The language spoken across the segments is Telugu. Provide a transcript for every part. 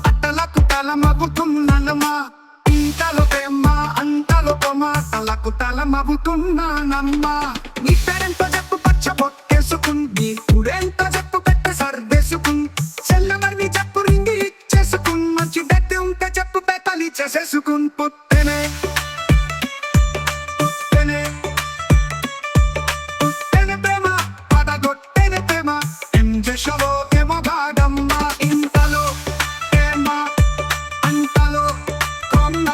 అట్టలకు తలమవుతున్నానమ్మా ఇంతలో ప్రేమ అంతలో కొమ తలకు తలమవుతున్నానమ్మా నీ పేరెంతో చెప్పు పచ్చ బొక్కేసుకుంది ఊరెంతో చెప్పు పెట్ట సర్దేసుకుని చెల్లమని చెప్పు రింగి ఇచ్చేసుకుని మంచి బెట్టి ఉంటే చెప్పు బెత్తలి చేసేసుకుని పుట్టెనే ప్రేమ పదగొట్టెనే ప్రేమ ఎంజెషలో ఏమో గాడమ్మ ఇంతలో ప్రేమ అంతలో కొన్న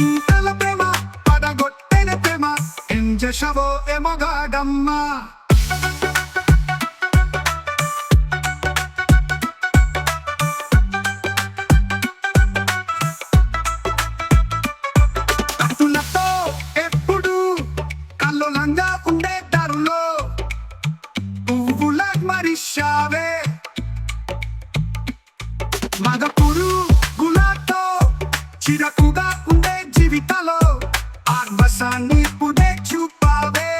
ఇంతలో ప్రేమ పదగొట్టెనే ప్రేమ ఎంజెషలో ఏమో గాడమ్మ కత్తులతో ఎప్పుడు కల్లోలంగా ఉండే దారులో పువ్వులా మరిషావే మగపురు గులాతో చిరకుగా ఉండే జీవితాలో ఆర్భసాన్ని పుడే చూపావే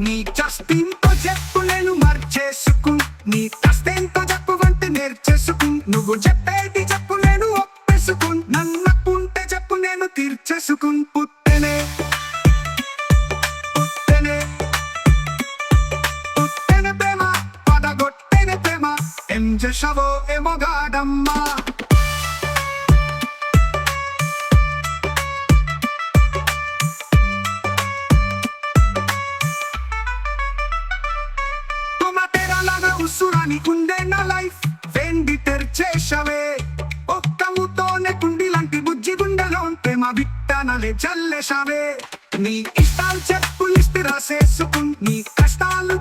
నీ జస్టిన్తో చెప్పు నేను మర్చేసుకుని నీ కష్టంతో చెప్పు వంటి నేర్చేసుకుని నువ్వు చెప్పేది చెప్పు నేను ఒప్పేసుకుని నన్నకుంటే చెప్పు నేను తీర్చేసుకుని పుట్టెనే ప్రేమ పదగొట్టెనే ప్రేమ ఎంజెషవో ఏమో గాడమ్మ లాగా ఉసురాని ఉండే నా లైఫ్ వెండి తెరిచేశావే ఒక్కముతోనే కుండి లాంటి బుజ్జి గుండెలో ప్రేమ విత్తనాలే చల్లేశావే నీ ఇష్టాలు చెప్పు లిస్ట్ రాసేసుకుని నీ కష్టాలు